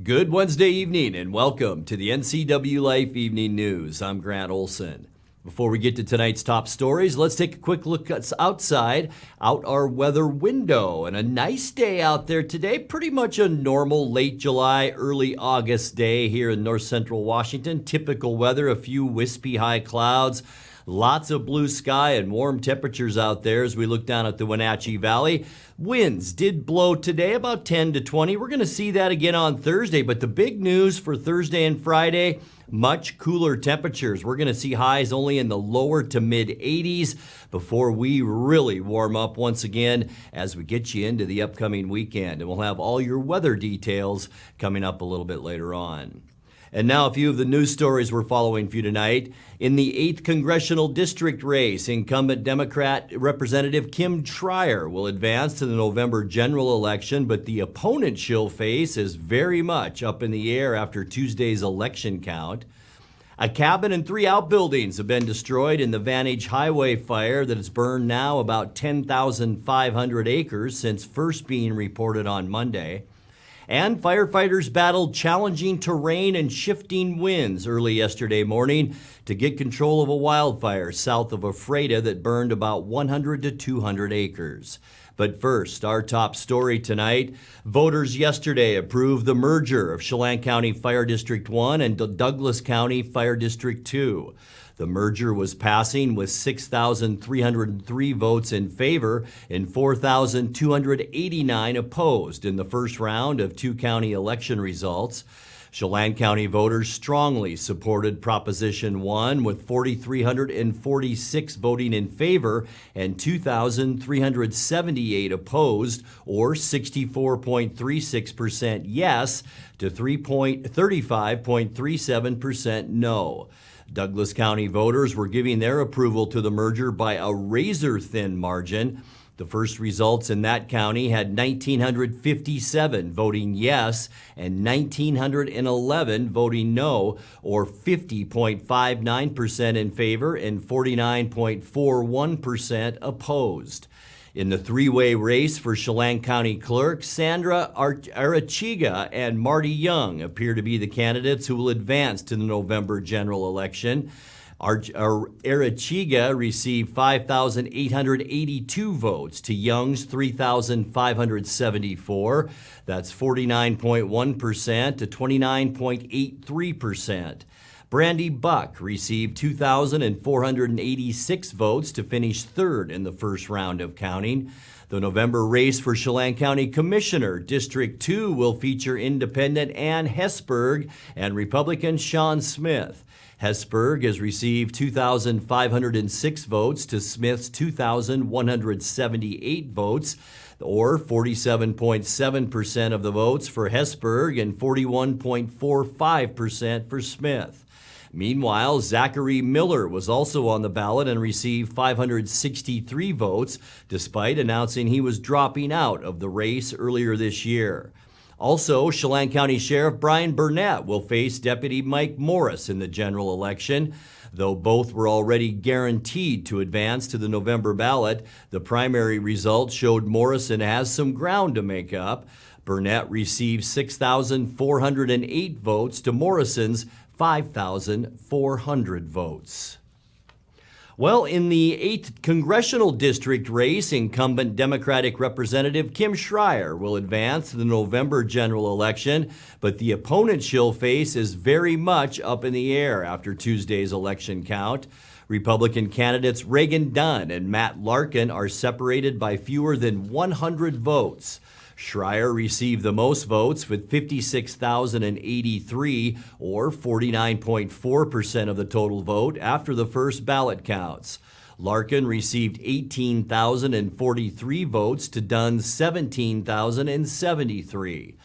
Good Wednesday evening and welcome to the NCWLIFE Evening News. I'm Grant Olson. Before we get to tonight's top stories, let's take a quick look outside, out our weather window. And a nice day out there today, pretty much a normal late July, early August day here in north central Washington. Typical weather, a few wispy high clouds. Lots of blue sky and warm temperatures out there as we look down at the Wenatchee Valley. Winds did blow today about 10 to 20. We're going to see that again on Thursday, but the big news for Thursday and Friday, much cooler temperatures. We're going to see highs only in the lower to mid 80s before we really warm up once again as we get you into the upcoming weekend. And we'll have all your weather details coming up a little bit later on. And now a few of the news stories we're following for you tonight. In the 8th Congressional District race, incumbent Democratic Representative Kim Schrier will advance to the November general election, but the opponent she'll face is very much up in the air after Tuesday's election count. A cabin and 3 outbuildings have been destroyed in the Vantage Highway Fire that has burned now about 10,500 acres since first being reported on Monday. And firefighters battled challenging terrain and shifting winds early yesterday morning to get control of a wildfire south of Ephrata that burned about 100 to 200 acres. But first, our top story tonight. Voters yesterday approved the merger of Chelan County Fire District 1 and Douglas County Fire District 2. The merger was passing with 6,303 votes in favor and 4,289 opposed in the first round of 2 county election results. Chelan County voters strongly supported Proposition 1 with 4,346 voting in favor and 2,378 opposed, or 64.36% yes to 35.37% no. Douglas County voters were giving their approval to the merger by a razor-thin margin. The first results in that county had 1,957 voting yes and 1,911 voting no, or 50.59% in favor and 49.41% opposed. In the 3-way race for Chelan County Clerk, Sandra Arechiga and Marty Young appear to be the candidates who will advance to the November general election. Arechiga received 5,882 votes to Young's 3,574. That's 49.1% to 29.83%. Brandy Buck received 2,486 votes to finish third in the first round of counting. The November race for Chelan County Commissioner, District 2, will feature independent Ann Hesburg and Republican Sean Smith. Hesburg has received 2,506 votes to Smith's 2,178 votes, or 47.7% of the votes for Hesburg and 41.45% for Smith. Meanwhile, Zachary Miller was also on the ballot and received 563 votes, despite announcing he was dropping out of the race earlier this year. Also, Chelan County Sheriff Brian Burnett will face Deputy Mike Morris in the general election. Though both were already guaranteed to advance to the November ballot, the primary results showed Morrison has some ground to make up. Burnett received 6,408 votes to Morrison's 5,400 votes. Well, in the 8th Congressional District race, incumbent Democratic Representative Kim Schrier will advance to the November general election, but the opponent she'll face is very much up in the air after Tuesday's election count. Republican candidates Reagan Dunn and Matt Larkin are separated by fewer than 100 votes. Schrier received the most votes with 56,083, or 49.4% of the total vote after the first ballot counts. Larkin received 18,043 votes to Dunn's 17,073.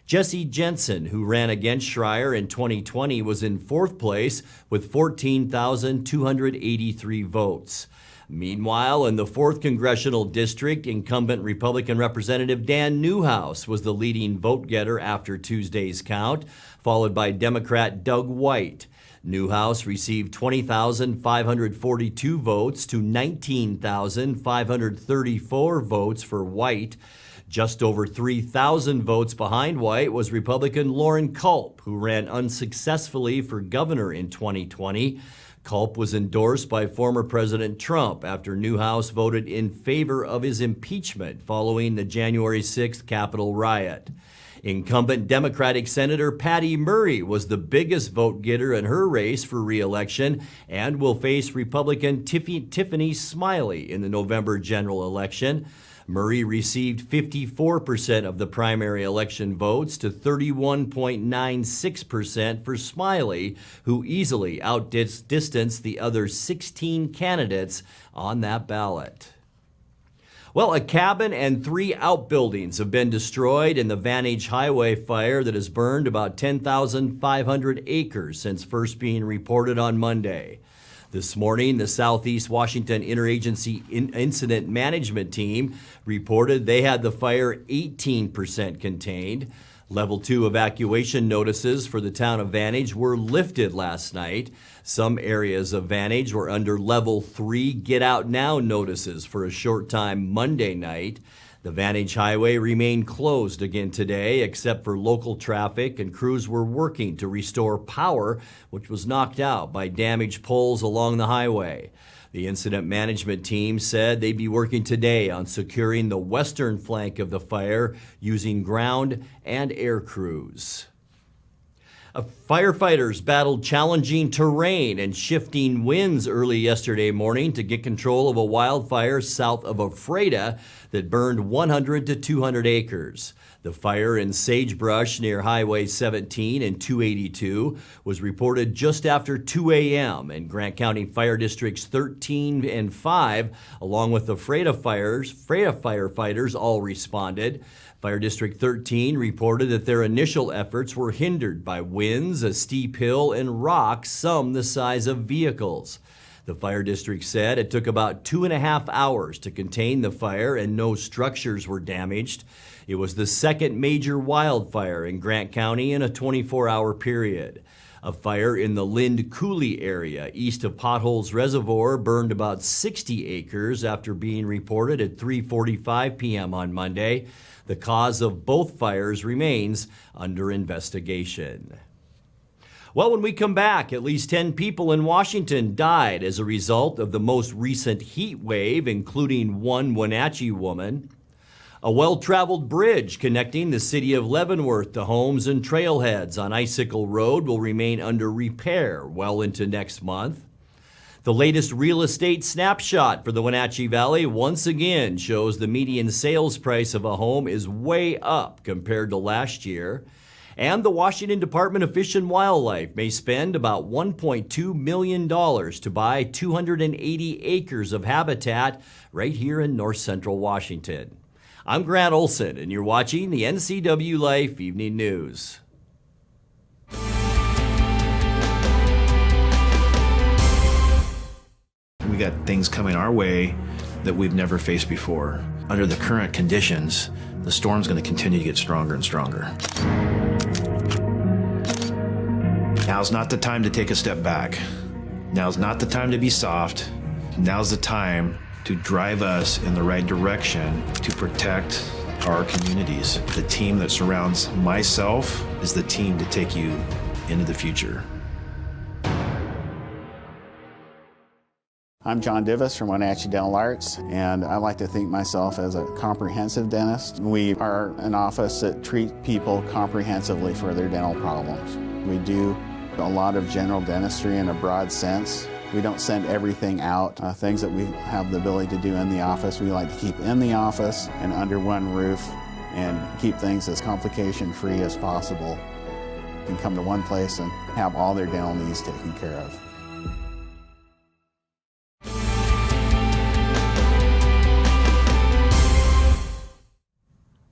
Jesse Jensen, who ran against Schrier in 2020, was in 4th place with 14,283 votes. Meanwhile, in the 4th Congressional District, incumbent Republican Representative Dan Newhouse was the leading vote-getter after Tuesday's count, followed by Democrat Doug White. Newhouse received 20,542 votes to 19,534 votes for White. Just over 3,000 votes behind White was Republican Lauren Culp, who ran unsuccessfully for governor in 2020. Culp was endorsed by former President Trump after Newhouse voted in favor of his impeachment following the January 6th Capitol riot. Incumbent Democratic Senator Patty Murray was the biggest vote getter in her race for re-election and will face Republican Tiffany Smiley in the November general election. Murray received 54% of the primary election votes to 31.96% for Smiley, who easily outdistanced the other 16 candidates on that ballot. Well, a cabin and 3 outbuildings have been destroyed in the Vantage Highway Fire that has burned about 10,500 acres since first being reported on Monday. This morning, the Southeast Washington Interagency Incident Management Team reported they had the fire 18% contained. Level 2 evacuation notices for the town of Vantage were lifted last night. Some areas of Vantage were under Level 3 Get Out Now notices for a short time Monday night. The Vantage Highway remained closed again today, except for local traffic, and crews were working to restore power, which was knocked out by damaged poles along the highway. The incident management team said they'd be working today on securing the western flank of the fire using ground and air crews. Firefighters battled challenging terrain and shifting winds early yesterday morning to get control of a wildfire south of Ephrata that burned 100 to 200 acres. The fire in sagebrush near Highway 17 and 282 was reported just after 2 a.m. and Grant County Fire Districts 13 and 5, along with the Ephrata firefighters, all responded. Fire District 13 reported that their initial efforts were hindered by winds, a steep hill, and rocks, some the size of vehicles. The fire district said it took about 2.5 hours to contain the fire and no structures were damaged. It was the second major wildfire in Grant County in a 24-hour period. A fire in the Lind Coulee area east of Potholes Reservoir burned about 60 acres after being reported at 3:45 p.m. on Monday. The cause of both fires remains under investigation. Well, when we come back, at least 10 people in Washington died as a result of the most recent heat wave, including one Wenatchee woman. A well-traveled bridge connecting the city of Leavenworth to homes and trailheads on Icicle Road will remain under repair well into next month. The latest real estate snapshot for the Wenatchee Valley once again shows the median sales price of a home is way up compared to last year. And the Washington Department of Fish and Wildlife may spend about $1.2 million to buy 280 acres of habitat right here in north central Washington. I'm Grant Olson, and you're watching the NCWLIFE Evening News. We got things coming our way that we've never faced before. Under the current conditions, the storm's going to continue to get stronger and stronger. Now's not the time to take a step back. Now's not the time to be soft. Now's the time to drive us in the right direction to protect our communities. The team that surrounds myself is the team to take you into the future. I'm John Divis from Wenatchee Dental Arts, and I like to think myself as a comprehensive dentist. We are an office that treats people comprehensively for their dental problems. We do a lot of general dentistry in a broad sense. We don't send everything out. Things that we have the ability to do in the office, we like to keep in the office and under one roof and keep things as complication-free as possible. You can come to one place and have all their dental needs taken care of.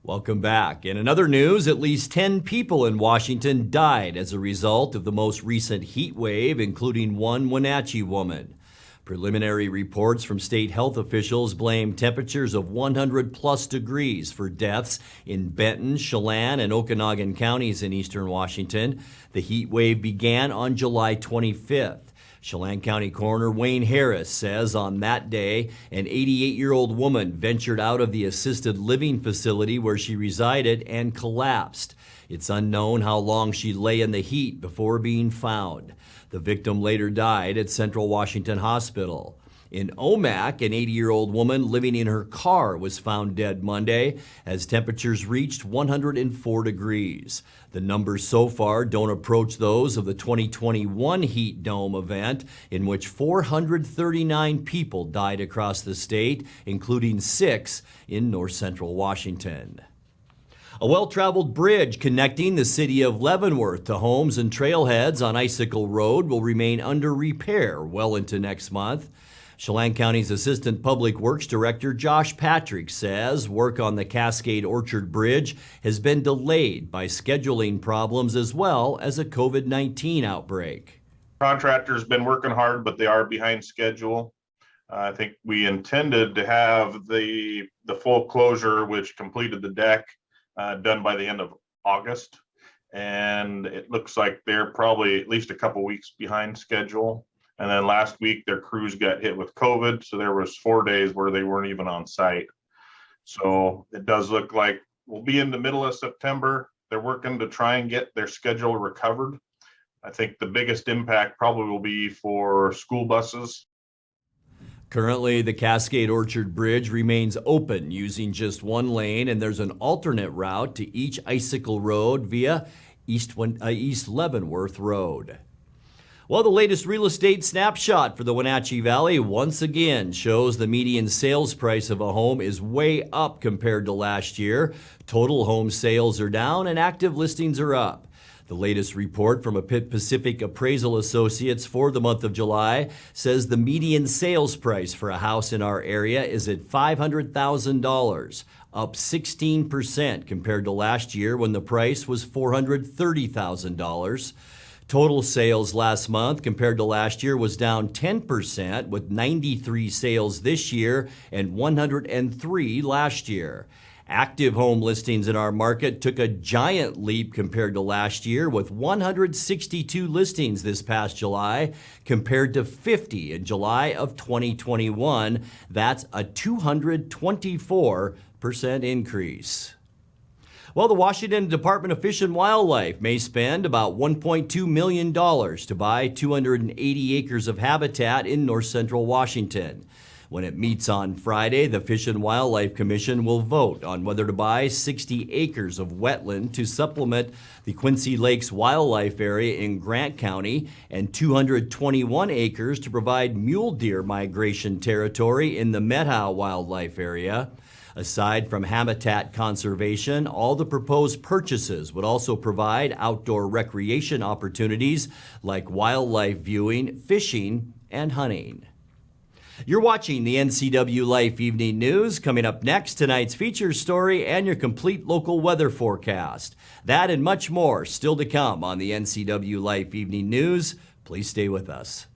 Welcome back. In another news, at least 10 people in Washington died as a result of the most recent heat wave, including one Wenatchee woman. Preliminary reports from state health officials blame temperatures of 100-plus degrees for deaths in Benton, Chelan, and Okanogan counties in eastern Washington. The heat wave began on July 25th. Chelan County Coroner Wayne Harris says on that day, an 88-year-old woman ventured out of the assisted living facility where she resided and collapsed. It's unknown how long she lay in the heat before being found. The victim later died at Central Washington Hospital. In Omak, an 80-year-old woman living in her car was found dead Monday as temperatures reached 104 degrees. The numbers so far don't approach those of the 2021 heat dome event, in which 439 people died across the state, including 6 in north central Washington. A well-traveled bridge connecting the city of Leavenworth to homes and trailheads on Icicle Road will remain under repair well into next month. Chelan County's Assistant Public Works Director Josh Patrick says work on the Cascade Orchard Bridge has been delayed by scheduling problems as well as a COVID-19 outbreak. Contractor's been working hard, but they are behind schedule. I think we intended to have the full closure, which completed the deck, done by the end of August. And it looks like they're probably at least a couple weeks behind schedule. And then last week, their crews got hit with COVID. So there was 4 days where they weren't even on site. So it does look like we'll be in the middle of September. They're working to try and get their schedule recovered. I think the biggest impact probably will be for school buses. Currently, the Cascade Orchard Bridge remains open using just one lane, and there's an alternate route to each Icicle Road via East Leavenworth Road. Well, the latest real estate snapshot for the Wenatchee Valley once again shows the median sales price of a home is way up compared to last year. Total home sales are down and active listings are up. The latest report from Pacific Appraisal Associates for the month of July says the median sales price for a house in our area is at $500,000, up 16% compared to last year when the price was $430,000. Total sales last month compared to last year was down 10%, with 93 sales this year and 103 last year. Active home listings in our market took a giant leap compared to last year, with 162 listings this past July compared to 50 in July of 2021. That's a 224% increase. Well, the Washington Department of Fish and Wildlife may spend about $1.2 million to buy 280 acres of habitat in north central Washington. When it meets on Friday, the Fish and Wildlife Commission will vote on whether to buy 60 acres of wetland to supplement the Quincy Lakes Wildlife Area in Grant County and 221 acres to provide mule deer migration territory in the Methow Wildlife Area. Aside from habitat conservation, all the proposed purchases would also provide outdoor recreation opportunities like wildlife viewing, fishing, and hunting. You're watching the NCWLIFE Evening News. Coming up next, tonight's feature story and your complete local weather forecast. That and much more still to come on the NCWLIFE Evening News. Please stay with us.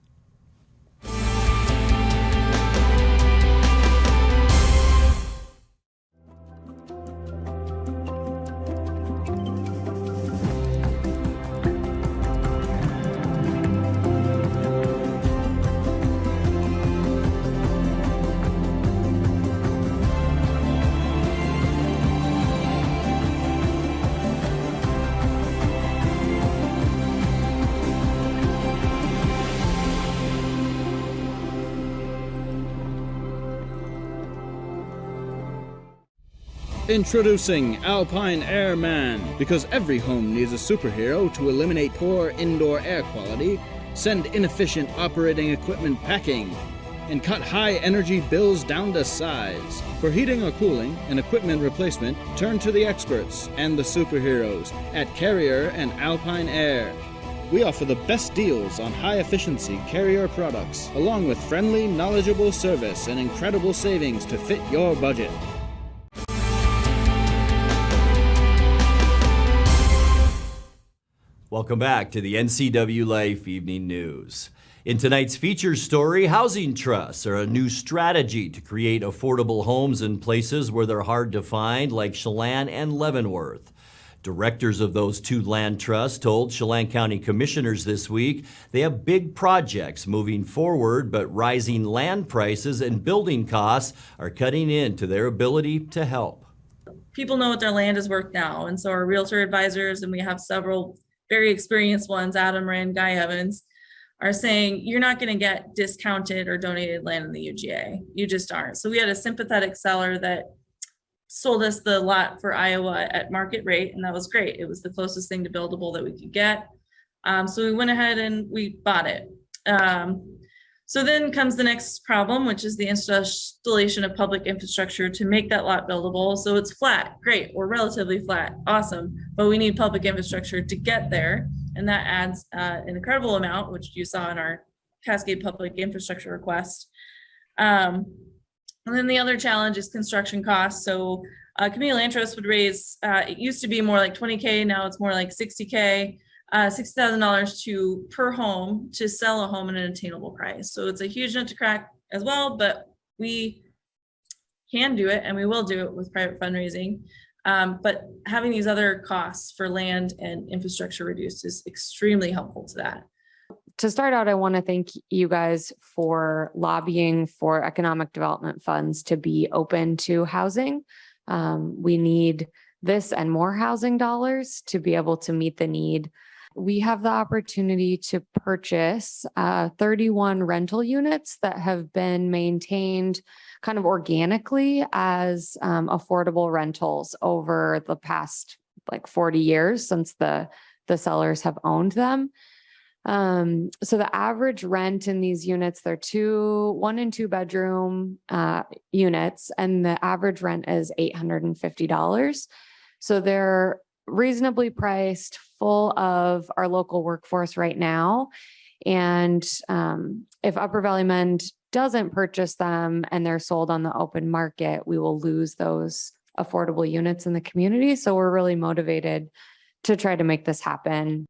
Introducing Alpine Air Man. Because every home needs a superhero to eliminate poor indoor air quality, send inefficient operating equipment packing, and cut high energy bills down to size. For heating or cooling and equipment replacement, turn to the experts and the superheroes at Carrier and Alpine Air. We offer the best deals on high-efficiency Carrier products, along with friendly, knowledgeable service and incredible savings to fit your budget. Welcome back to the NCWLIFE Evening News. In tonight's feature story, housing trusts are a new strategy to create affordable homes in places where they're hard to find, like Chelan and Leavenworth. Directors of those two land trusts told Chelan County commissioners this week they have big projects moving forward, but rising land prices and building costs are cutting into their ability to help. People know what their land is worth now, and so our realtor advisors, and we have several very experienced ones, Adam Rand, Guy Evans, are saying you're not going to get discounted or donated land in the UGA. You just aren't. So we had a sympathetic seller that sold us the lot for Iowa at market rate, and that was great. It was the closest thing to buildable that we could get. So we went ahead and we bought it. So then comes the next problem, which is the installation of public infrastructure to make that lot buildable. So it's flat, great, or relatively flat, awesome, but we need public infrastructure to get there. And that adds an incredible amount, which you saw in our Cascade Public Infrastructure request. And then the other challenge is construction costs. So Community Land Trust would raise, it used to be more like 20K, now it's more like 60K. $60,000 per home to sell a home at an attainable price. So it's a huge nut to crack as well, but we can do it and we will do it with private fundraising. But having these other costs for land and infrastructure reduced is extremely helpful to that. To start out, I want to thank you guys for lobbying for economic development funds to be open to housing. We need this and more housing dollars to be able to meet the need. We have the opportunity to purchase 31 rental units that have been maintained kind of organically as affordable rentals over the past like 40 years since the sellers have owned them. So the average rent in these units, they're 1 and 2 bedroom units, and the average rent is $850. So they're reasonably priced, full of our local workforce right now. And if Upper Valley Mend doesn't purchase them and they're sold on the open market, we will lose those affordable units in the community. So we're really motivated to try to make this happen.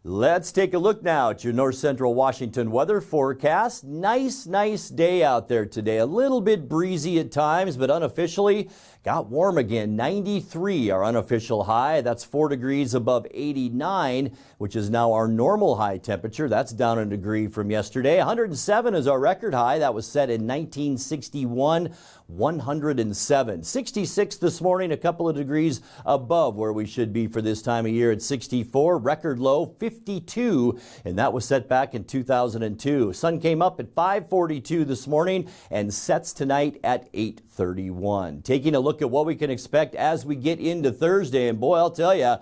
Let's take a look now at your North Central Washington weather forecast. Nice day out there today. A little bit breezy at times, but unofficially got warm again. 93 our unofficial high. That's 4 degrees above 89, which is now our normal high temperature. That's down a degree from yesterday. 107 is our record high. That was set in 1961. 107. 66 this morning, a couple of degrees above where we should be for this time of year at 64. Record low 52, and that was set back in 2002. Sun came up at 5:42 this morning and sets tonight at 8:31. Taking a look at what we can expect as we get into Thursday, and boy, I'll tell you,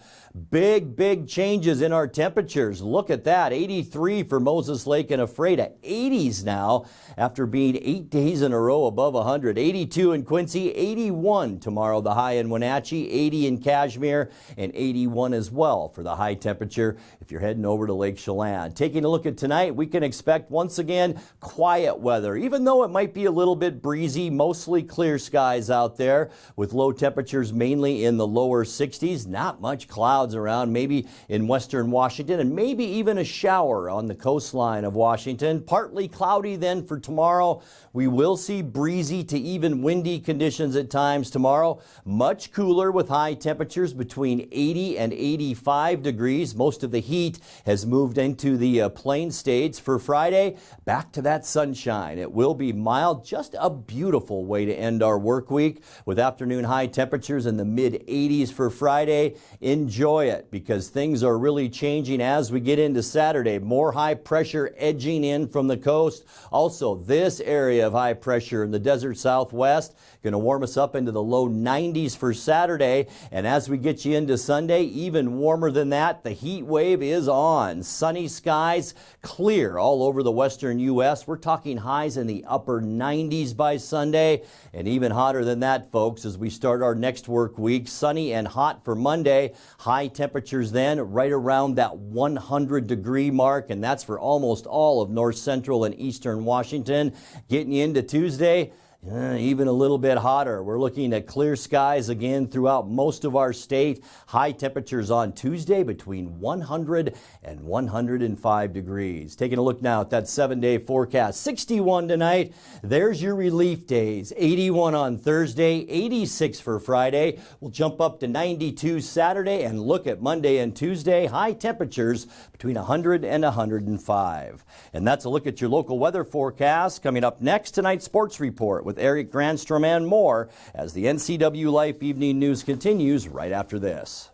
big changes in our temperatures. Look at that, 83 for Moses Lake and Ephrata, 80s now after being 8 days in a row above 100. 82 in Quincy, 81 tomorrow, the high in Wenatchee, 80 in Kashmir, and 81 as well for the high temperature if you're heading over to Lake Chelan. Taking a look at tonight, we can expect once again quiet weather, even though it might be a little bit breezy, mostly clear skies out there with low temperatures mainly in the lower 60s. Not much clouds around, maybe in western Washington, and maybe even a shower on the coastline of Washington. Partly cloudy then for tomorrow. We will see breezy to even windy conditions at times tomorrow. Much cooler with high temperatures between 80 and 85 degrees. Most of the heat has moved into the plain states. For Friday, back to that sunshine. It will be mild, just a beautiful way to end our work week with afternoon high temperatures in the mid 80s for Friday. Enjoy it because things are really changing as we get into Saturday. More high pressure edging in from the coast. Also, this area of high pressure in the desert southwest going to warm us up into the low 90s for Saturday. And as we get you into Sunday, even warmer than that, the heat wave is on. Sunny skies, clear all over the western U.S. We're talking highs in the upper 90s by Sunday, and even hotter than that, folks, as we start our next work week. Sunny and hot for Monday. High temperatures then right around that 100-degree mark, and that's for almost all of north central and eastern Washington. Getting you into Tuesday, even a little bit hotter. We're looking at clear skies again throughout most of our state. High temperatures on Tuesday between 100 and 105 degrees. Taking a look now at that 7-day forecast. 61 tonight. There's your relief days. 81 on Thursday, 86 for Friday. We'll jump up to 92 Saturday and look at Monday and Tuesday. High temperatures between 100 and 105. And that's a look at your local weather forecast. Coming up next, tonight's sports report with Eric Granstrom and more as the NCWLIFE Evening News continues right after this.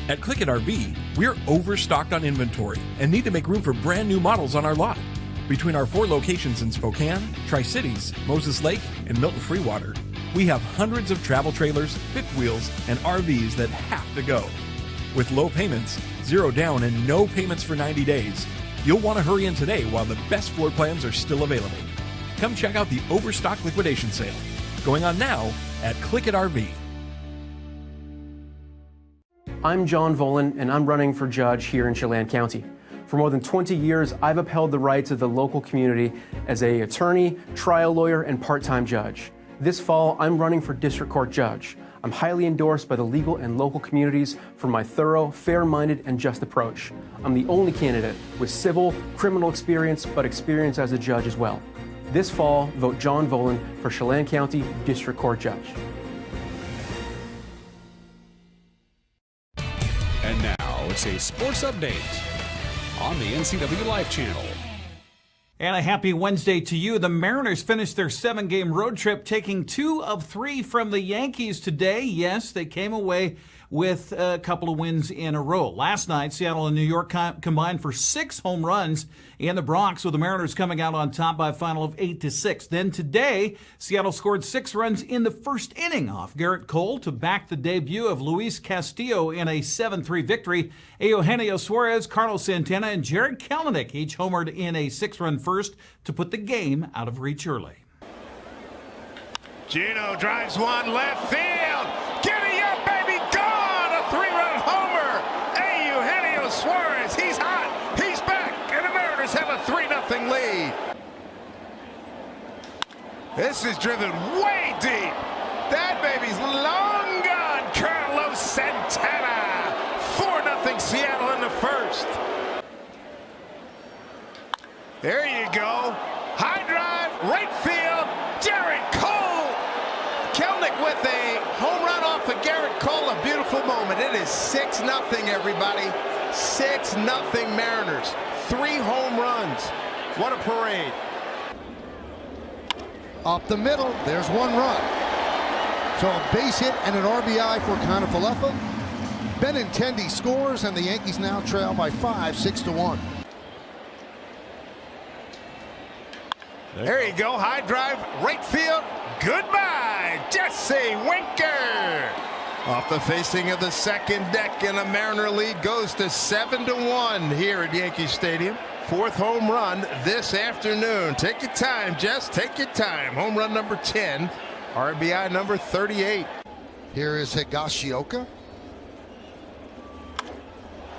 At Click It RV, we're overstocked on inventory and need to make room for brand new models on our lot. Between our 4 locations in Spokane, Tri-Cities, Moses Lake, and Milton Freewater, we have hundreds of travel trailers, fifth wheels, and RVs that have to go. With low payments, 0 down, and no payments for 90 days, you'll want to hurry in today while the best floor plans are still available. Come check out the Overstock Liquidation Sale, going on now at Click It RV. I'm John Volan, and I'm running for judge here in Chelan County. For more than 20 years, I've upheld the rights of the local community as an attorney, trial lawyer, and part-time judge. This fall, I'm running for district court judge. I'm highly endorsed by the legal and local communities for my thorough, fair-minded, and just approach. I'm the only candidate with civil, criminal experience, but experience as a judge as well. This fall, vote John Volan for Chelan County District Court Judge. And now it's a sports update on the NCWLIFE channel. And a happy Wednesday to you. The Mariners finished their 7-game road trip, taking 2 of 3 from the Yankees today. Yes, they came away with a couple of wins in a row. Last night, Seattle and New York combined for 6 home runs in the Bronx, with the Mariners coming out on top by a final of 8-6. Then today, Seattle scored 6 runs in the first inning off Garrett Cole to back the debut of Luis Castillo in a 7-3 victory. Eugenio Suarez, Carlos Santana, and Jared Kelenic each homered in a 6-run first to put the game out of reach early. Gino drives one left field. Giddy up, baby, gone! A 3-run homer. Eugenio Suarez, he's hot, he's back, and the Mariners have a 3-0 lead. This is driven way deep. That baby's long gone. Carlos Santana. 4-0 Seattle in the first. There you go. High drive, right field. Jared Cole. Kelenic with a home run off of Garrett Cole. A beautiful moment. It is 6-0, everybody. 6-0 Mariners. 3 home runs. What a parade. Up the middle, there's 1 run. So a base hit and an RBI for Kiner-Falefa. Benintendi scores, and the Yankees now trail by 5, 6-1. There you go. High drive, right field. Goodbye, Jesse Winker. Off the facing of the second deck, and a Mariner lead goes to 7-1 here at Yankee Stadium. 4th home run this afternoon. Take your time, Jess. Take your time. Home run number 10. RBI number 38. Here is Higashioka.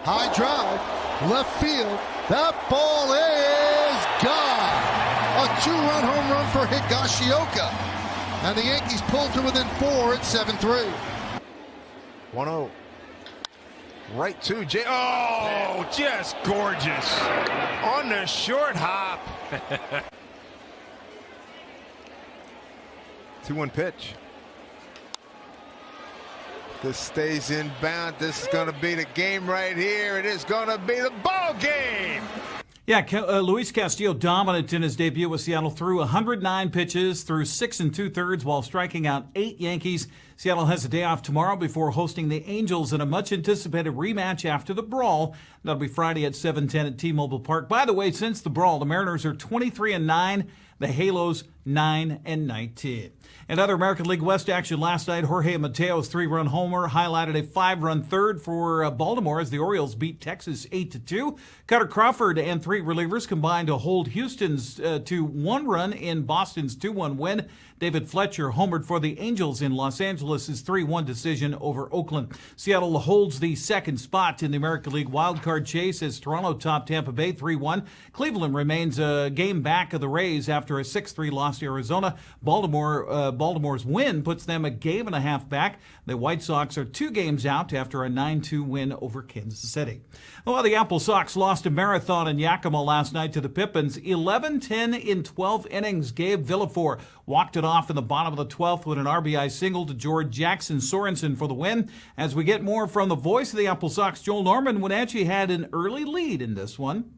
High drive, left field. That ball is gone. A 2-run home run for Higashioka. And the Yankees pull to within 4 at 7-3. 1-0. Right to Jay. Oh, just gorgeous. On the short hop. 2-1 pitch. This stays inbound. This is going to be the game right here. It is going to be the ball game. Yeah, Luis Castillo dominant in his debut with Seattle, threw 109 pitches, threw 6 2/3 while striking out 8 Yankees. Seattle has a day off tomorrow before hosting the Angels in a much-anticipated rematch after the brawl. That'll be Friday at 7:10 at T-Mobile Park. By the way, since the brawl, the Mariners are 23-9, the Halos 9-19. And other American League West action last night, Jorge Mateo's 3-run homer highlighted a 5-run third for Baltimore as the Orioles beat Texas 8-2. Cutter Crawford and 3 relievers combined to hold Houston's to 1 run in Boston's 2-1 win. David Fletcher homered for the Angels in Los Angeles Angeles' 3-1 decision over Oakland. Seattle holds the second spot in the American League wildcard chase as Toronto topped Tampa Bay 3-1. Cleveland remains a game back of the Rays after a 6-3 loss to Arizona. Baltimore's win puts them a game and a half back. The White Sox are 2 games out after a 9-2 win over Kansas City. Well, the Apple Sox lost a marathon in Yakima last night to the Pippins. 11-10 in 12 innings. Gabe Villafore walked it off in the bottom of the 12th with an RBI single to George Jackson Sorensen for the win. As we get more from the voice of the Apple Sox, Joel Norman, Wenatchee had an early lead in this one.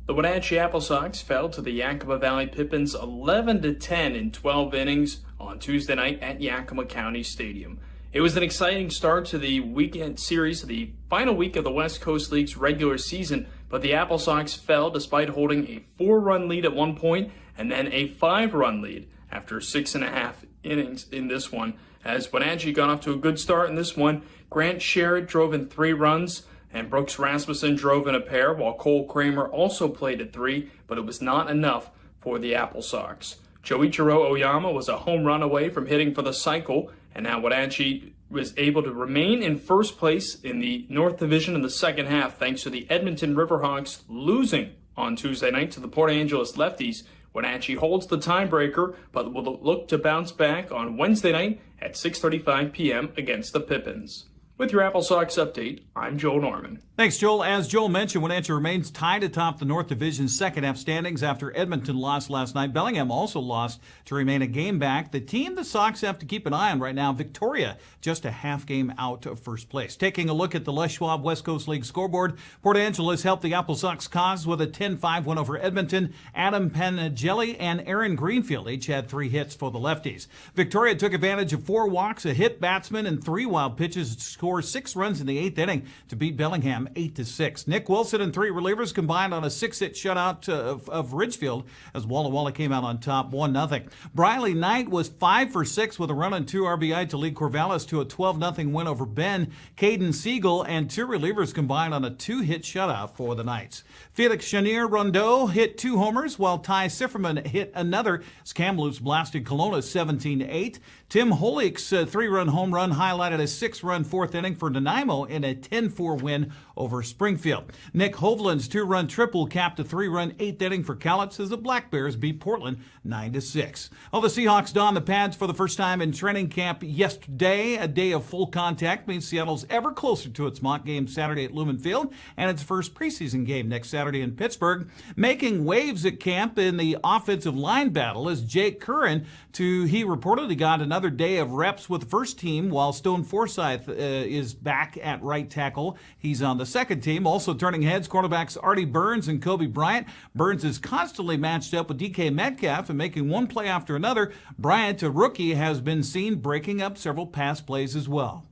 The Wenatchee Apple Sox fell to the Yakima Valley Pippins 11-10 in 12 innings on Tuesday night at Yakima County Stadium. It was an exciting start to the weekend series, the final week of the West Coast League's regular season, but the Apple Sox fell despite holding a 4-run lead at one point and then a 5-run lead after 6.5 innings in this one. As Wenatchee got off to a good start in this one, Grant Sherritt drove in 3 runs, and Brooks Rasmussen drove in a pair, while Cole Kramer also played at 3, but it was not enough for the Apple Sox. Joichiro Oyama was a home run away from hitting for the cycle, and now Wenatchee was able to remain in first place in the North Division in the second half thanks to the Edmonton Riverhawks losing on Tuesday night to the Port Angeles Lefties. Wenatchee holds the tiebreaker, but will look to bounce back on Wednesday night at 6:35 p.m. against the Pippins. With your Apple Sox update, I'm Joel Norman. Thanks, Joel. As Joel mentioned, Wenatchee remains tied atop the North Division's second half standings after Edmonton lost last night. Bellingham also lost to remain a game back. The team the Sox have to keep an eye on right now, Victoria, just a half game out of first place. Taking a look at the Les Schwab West Coast League scoreboard, Port Angeles helped the Apple Sox cause with a 10-5 win over Edmonton. Adam Panagelli and Aaron Greenfield each had 3 hits for the lefties. Victoria took advantage of 4 walks, a hit batsman, and 3 wild pitches to score 6 runs in the 8th inning to beat Bellingham 8-6. Nick Wilson and 3 relievers combined on a 6-hit shutout of Ridgefield as Walla Walla came out on top 1-0. Briley Knight was 5 for 6 with a run and 2 RBI to lead Corvallis to a 12-0 win over Ben. Caden Siegel and 2 relievers combined on a 2-hit shutout for the Knights. Felix Chenier Rondeau hit 2 homers while Ty Sifferman hit another as Kamloops blasted Kelowna 17-8. Tim Holick's 3-run home run highlighted a 6-run 4th inning for Nanaimo in a 10-4 win over Springfield. Nick Hovland's 2-run triple capped a 3-run 8th inning for Cowlitz as the Black Bears beat Portland 9-6. Well, the Seahawks donned the pads for the first time in training camp yesterday. A day of full contact means Seattle's ever closer to its mock game Saturday at Lumen Field and its first preseason game next Saturday in Pittsburgh. Making waves at camp in the offensive line battle is Jake Curran. He reportedly got another day of reps with the first team, while Stone Forsythe is back at right tackle. He's on the second team. Also turning heads, cornerbacks Artie Burns and Kobe Bryant. Burns is constantly matched up with DK Metcalf and making one play after another. Bryant, a rookie, has been seen breaking up several pass plays as well.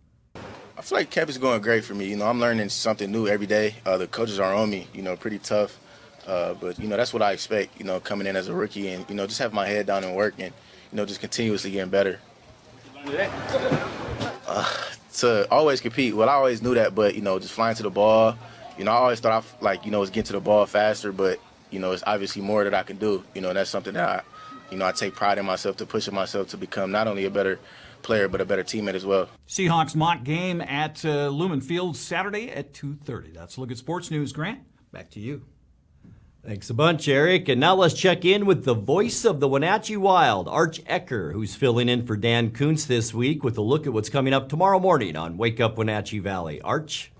I feel like camp is going great for me. I'm learning something new every day. The coaches are on me, pretty tough. But, that's what I expect, coming in as a rookie and, just have my head down and work and, just continuously getting better. To always compete. Well, I always knew that, but, just flying to the ball, I always thought was getting to the ball faster, but, it's obviously more that I can do. That's something that I take pride in myself, to pushing myself to become not only a better player, but a better teammate as well. Seahawks mock game at Lumen Field Saturday at 2:30. That's a look at sports news. Grant, back to you. Thanks a bunch, Eric. And now let's check in with the voice of the Wenatchee Wild, Arch Ecker, who's filling in for Dan Kuntz this week with a look at what's coming up tomorrow morning on Wake Up Wenatchee Valley. Arch?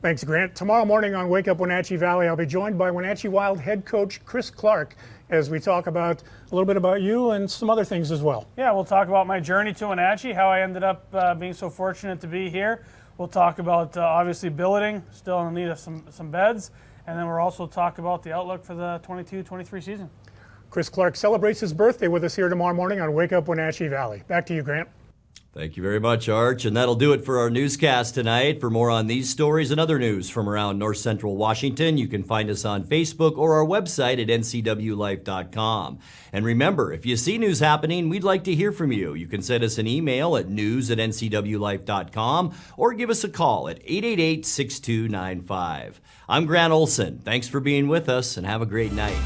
Thanks, Grant. Tomorrow morning on Wake Up Wenatchee Valley, I'll be joined by Wenatchee Wild head coach Chris Clark as we talk about a little bit about you and some other things as well. Yeah, we'll talk about my journey to Wenatchee, how I ended up being so fortunate to be here. We'll talk about obviously billeting, still in need of some beds. And then we'll also talk about the outlook for the 22-23 season. Chris Clark celebrates his birthday with us here tomorrow morning on Wake Up Wenatchee Valley. Back to you, Grant. Thank you very much, Arch. And that'll do it for our newscast tonight. For more on these stories and other news from around North Central Washington, you can find us on Facebook or our website at ncwlife.com. And remember, if you see news happening, we'd like to hear from you. You can send us an email at news@ncwlife.com or give us a call at 888-6295. I'm Grant Olson. Thanks for being with us and have a great night.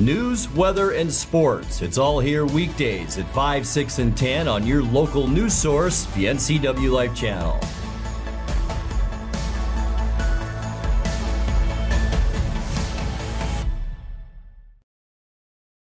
News, weather, and sports. It's all here weekdays at 5, 6, and 10 on your local news source, the NCW Life channel.